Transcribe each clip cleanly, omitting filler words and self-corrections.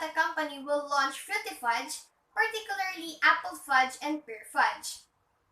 Chocolate Company will launch Fruity Fudge, particularly Apple Fudge and Pear Fudge.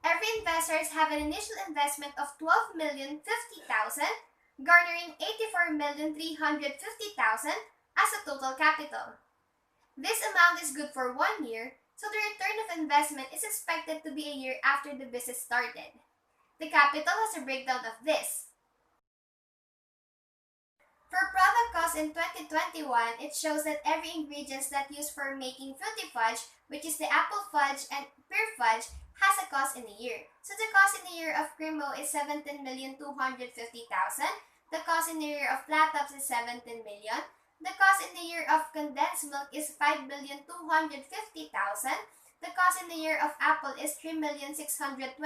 Every investors have an initial investment of $12,050,000, garnering $84,350,000 as a total capital. This amount is good for 1 year, so the return of investment is expected to be a year after the business started. The capital has a breakdown of this. For product cost in 2021, it shows that every ingredients that used for making Fruity Fudge, which is the apple fudge and pear fudge, has a cost in a year. So the cost in the year of Cremo is $17,250,000. The cost in the year of Flat Tops is $17 million. The cost in the year of condensed milk is $5,250,000. The cost in the year of apple is $3,625,000.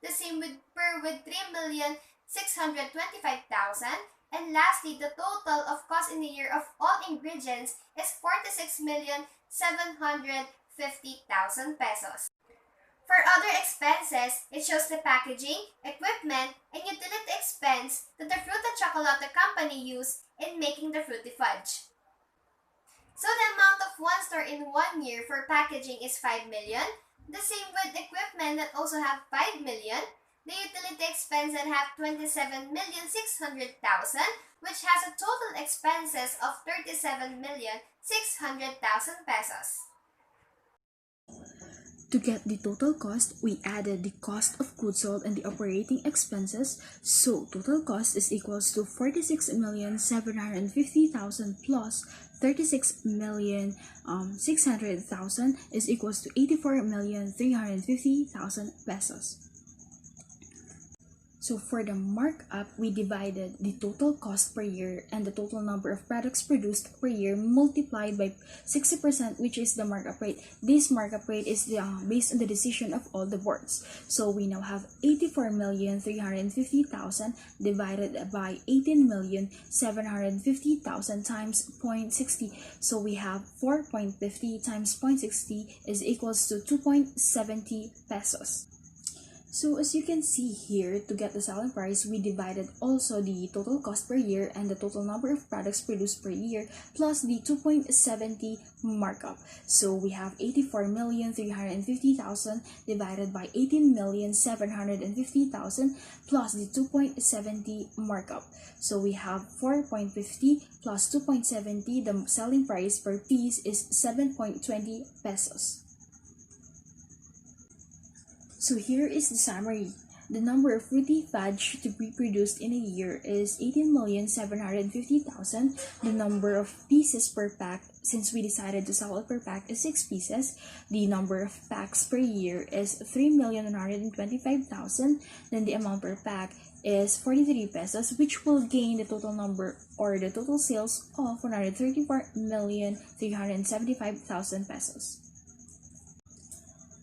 The same with pear with $3,625,000. And lastly, the total of cost in the year of all ingredients is 46,750,000 pesos. For other expenses, it shows the packaging, equipment, and utility expense that the Fruta Chocolate Company used in making the Fruity Fudge. So the amount of one store in 1 year for packaging is 5 million. The same with equipment that also have 5 million. The utility expense that have 27,600,000, which has a total expenses of 37,600,000 pesos. To get the total cost, we added the cost of goods sold and the operating expenses, so total cost is equals to 46,750,000 plus 36,600,000 is equals to 84,350,000 pesos. So for the markup, we divided the total cost per year and the total number of products produced per year multiplied by 60%, which is the markup rate. This markup rate is based on the decision of all the boards. So we now have 84,350,000 divided by 18,750,000 times 0.60. So we have 4.50 times 0.60 is equals to 2.70 pesos. So as you can see here, to get the selling price, we divided also the total cost per year and the total number of products produced per year plus the 2.70 markup. So we have 84,350,000 divided by 18,750,000 plus the 2.70 markup. So we have 4.50 plus 2.70. The selling price per piece is 7.20 pesos. So here is the summary. The number of Fruity Fudge to be produced in a year is 18,750,000. The number of pieces per pack, since we decided to sell it per pack, is 6 pieces. The number of packs per year is 3,125,000. Then the amount per pack is 43 pesos, which will gain the total number or the total sales of 134,375,000 pesos.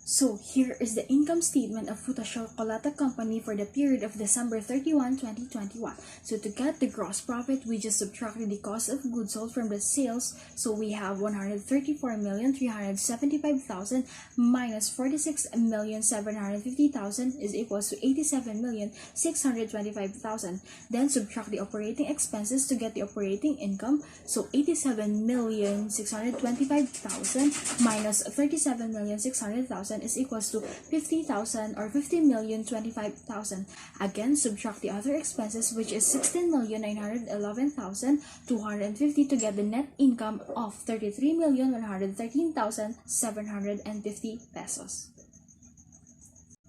So here is the income statement of Fruta Chocolate Company for the period of December 31, 2021. So to get the gross profit, we just subtracted the cost of goods sold from the sales. So we have 134,375,000 minus 46,750,000 is equals to 87,625,000. Then subtract the operating expenses to get the operating income. So 87,625,000 minus 37,600,000 is equals to 50,000 or 50,025,000. Again, subtract the other expenses, which is 16,911,250 to get the net income of 33,113,750 pesos.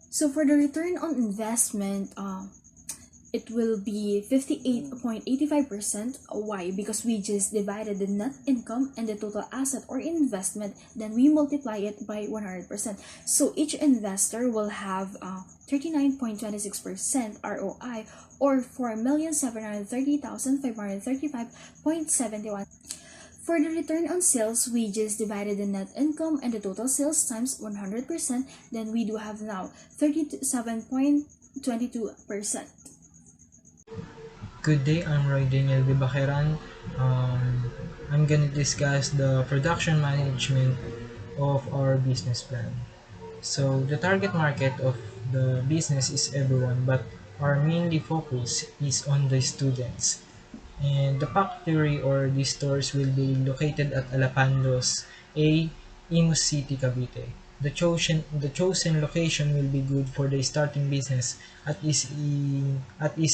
So for the return on investment, it will be 58.85%. Why? Because we just divided the net income and the total asset or investment, then we multiply it by 100%. So each investor will have 39.26% ROI or 4,730,535.71. For the return on sales, we just divided the net income and the total sales times 100%. Then we do have now 37.22%. Good day, I'm Roy Daniel Bibakeran. I'm gonna discuss the production management of our business plan. So the target market of the business is everyone, but our mainly focus is on the students. And the factory or the stores will be located at Alapandos, A, Imus City, Cavite. The chosen location will be good for the starting business at is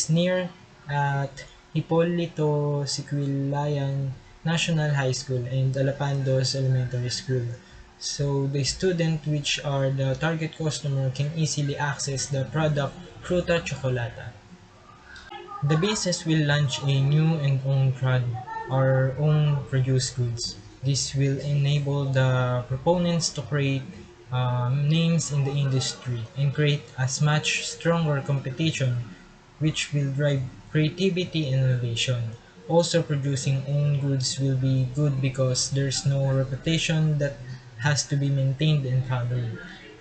near at Hipolito Siquilayan National High School and Alapandos Elementary School. So the student which are the target customer can easily access the product Fruta Chocolata. The business will launch a new and own produced goods. This will enable the proponents to create names in the industry and create as much stronger competition, which will drive creativity and innovation. Also, producing own goods will be good because there's no reputation that has to be maintained and followed.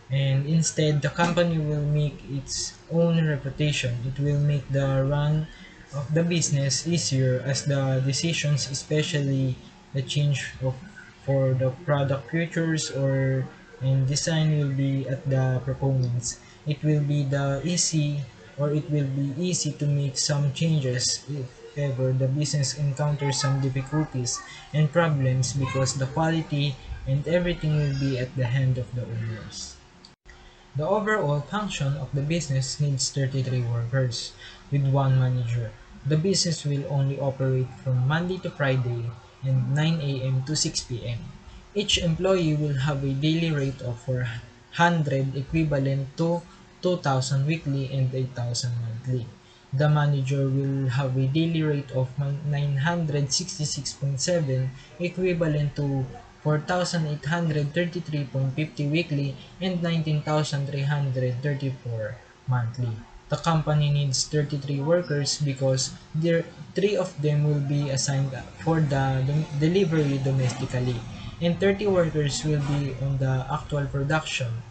And instead, the company will make its own reputation. It will make the run of the business easier as the decisions, especially the change of for the product features or and design will be at the proponents. It will be easy to make some changes if ever the business encounters some difficulties and problems because the quality and everything will be at the hand of the owners. The overall function of the business needs 33 workers with one manager. The business will only operate from Monday to Friday and 9 a.m. to 6 p.m. Each employee will have a daily rate of 400 equivalent to 2,000 weekly and 8,000 monthly. The manager will have a daily rate of 966.7 equivalent to 4,833.50 weekly and 19,334 monthly. The company needs 33 workers because three of them will be assigned for the delivery domestically and 30 workers will be on the actual production.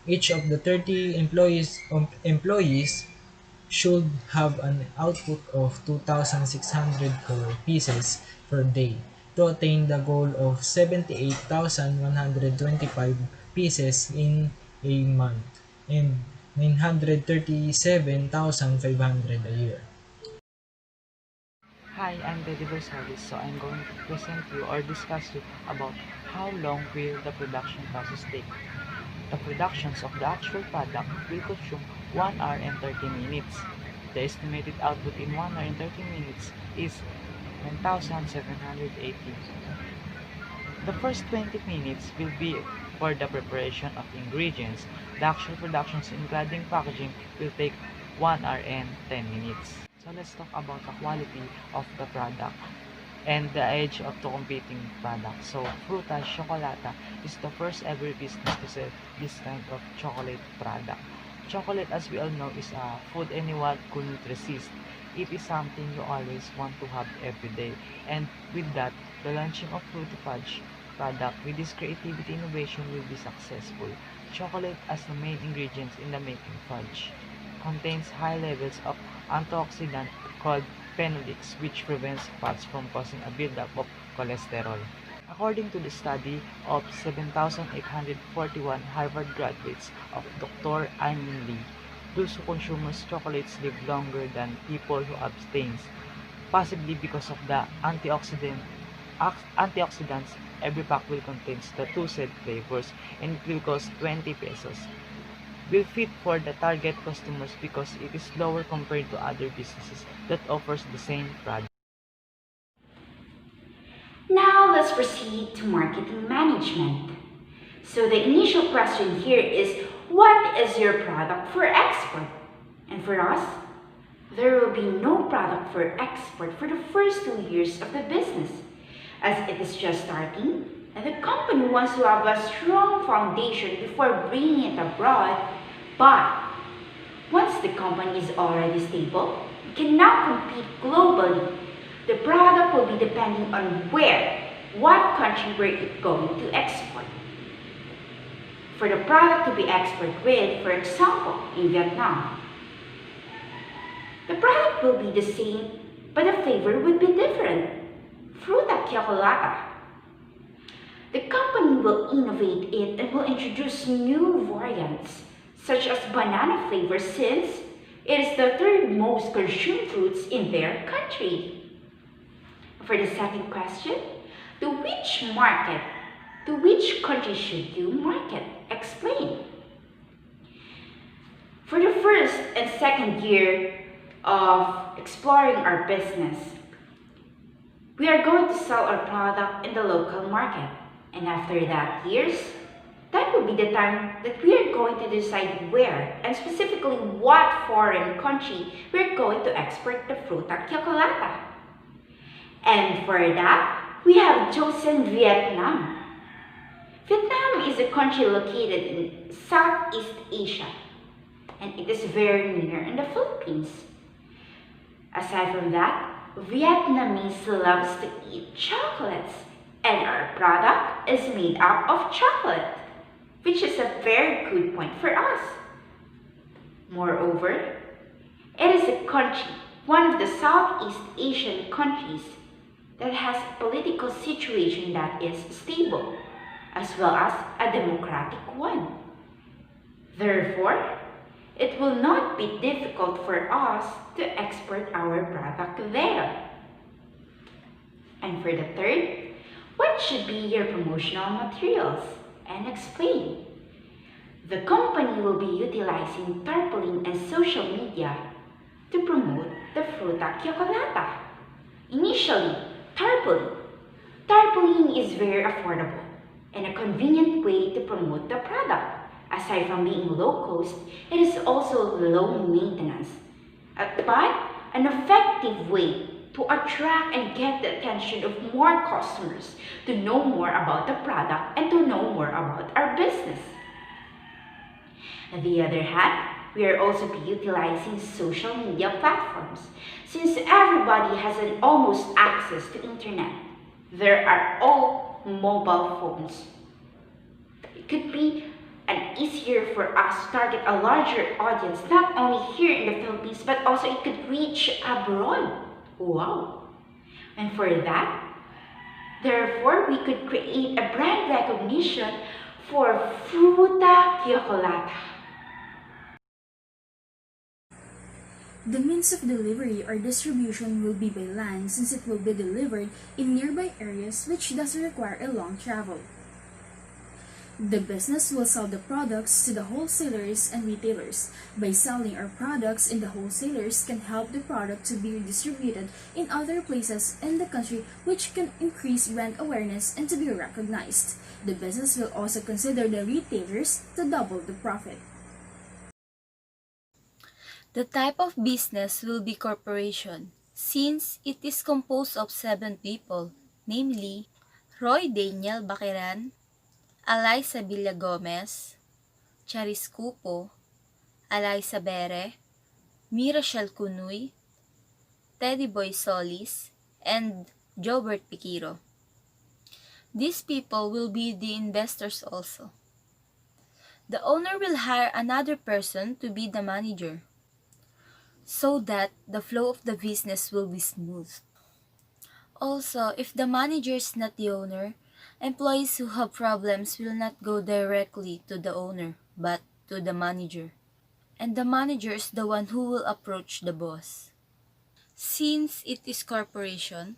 Each of the 30 employees should have an output of 2,604 pieces per day to attain the goal of 78,125 pieces in a month and 937,500 a year. Hi, I'm Teddy Versalis, so I'm going to present you or discuss you about how long will the production process take. The productions of the actual product will consume 1 hour and 30 minutes. The estimated output in 1 hour and 30 minutes is 1,780. The first 20 minutes will be for the preparation of ingredients. The actual productions including packaging will take 1 hour and 10 minutes. So let's talk about the quality of the product and the edge of the competing product. So Fruta Chocolata is the first ever business to sell this kind of chocolate product. Chocolate, as we all know, is a food anyone couldn't resist. It is something you always want to have every day. And with that, the launching of Fruity Fudge product with this creativity innovation will be successful. Chocolate as the main ingredients in the making fudge contains high levels of antioxidant called phenolics, which prevents fats from causing a buildup of cholesterol. According to the study of 7,841 Harvard graduates of Dr. Armin Lee, those who consume chocolates live longer than people who abstain, possibly because of the antioxidants. Every pack will contain the two said flavors and it will cost 20 pesos. Will fit for the target customers because it is lower compared to other businesses that offers the same product. Now let's proceed to marketing management. So the initial question here is, what is your product for export? And for us, there will be no product for export for the first 2 years of the business, as it is just starting and the company wants to have a strong foundation before bringing it abroad. But once the company is already stable, it can now compete globally. The product will be depending on what country where it's going to export. For the product to be exported with, for example, in Vietnam, the product will be the same, but the flavor would be different. Fruta Chocolata. The company will innovate it and will introduce new variants, such as banana flavor since it is the third most consumed fruits in their country. For the second question, to which market, to which country should you market? Explain. For the first and second year of exploring our business, we are going to sell our product in the local market. And after that years, that will be the time that we are going to decide where and specifically what foreign country we are going to export the Fruta Chocolata. And for that, we have chosen Vietnam. Vietnam is a country located in Southeast Asia, and it is very near in the Philippines. Aside from that, Vietnamese loves to eat chocolates, and our product is made up of chocolate, which is a very good point for us. Moreover, it is a country, one of the Southeast Asian countries, that has a political situation that is stable, as well as a democratic one. Therefore, it will not be difficult for us to export our product there. And for the third, what should be your promotional materials? And explain. The company will be utilizing tarpaulin and social media to promote the Fruta Chocolata. Initially, tarpaulin. Tarpaulin is very affordable and a convenient way to promote the product. Aside from being low cost, it is also low maintenance, but an effective way to attract and get the attention of more customers to know more about the product and to know more about our business. On the other hand, we are also be utilizing social media platforms. Since everybody has an almost access to internet, there are all mobile phones. It could be easier for us to target a larger audience, not only here in the Philippines, but also it could reach abroad. Wow! And for that, therefore, we could create a brand recognition for Fruta Chocolata. The means of delivery or distribution will be by land since it will be delivered in nearby areas which doesn't require a long travel. The business will sell the products to the wholesalers and retailers. By selling our products in the wholesalers can help the product to be distributed in other places in the country which can increase brand awareness and to be recognized. The business will also consider the retailers to double the profit. The type of business will be corporation, since it is composed of 7 people, namely Roy Daniel Baquiran, Alaysa Villagomez, Charis Cupo, Alaysa Bere, Mirachel Cunuy, Teddy Boy Solis, and Jobert Piquiro. These people will be the investors also. The owner will hire another person to be the manager, so that the flow of the business will be smooth. Also, if the manager is not the owner, employees who have problems will not go directly to the owner, but to the manager. And the manager is the one who will approach the boss. Since it is corporation,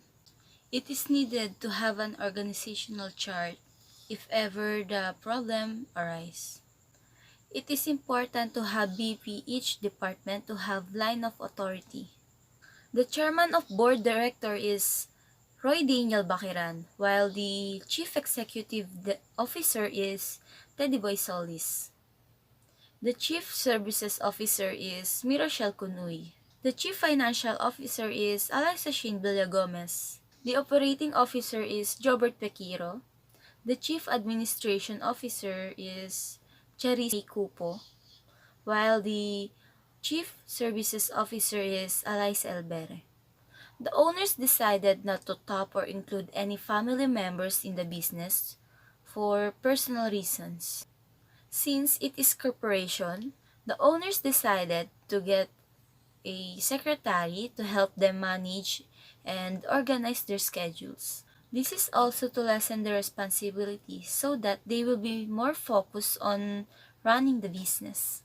it is needed to have an organizational chart if ever the problem arises. It is important to have BP each department to have line of authority. The chairman of board director is Roy Daniel Baquiran, while the chief executive officer is Teddy Boy Solis. The chief services officer is Mirachel Cunuy. The chief financial officer is Alaysa Shane Villagomez. The operating officer is Jobert Piquiro. The chief administration officer is Charis Cupo, while the chief services officer is Alaysa Elbere. The owners decided not to top or include any family members in the business for personal reasons. Since it is corporation, the owners decided to get a secretary to help them manage and organize their schedules. This is also to lessen the responsibility so that they will be more focused on running the business.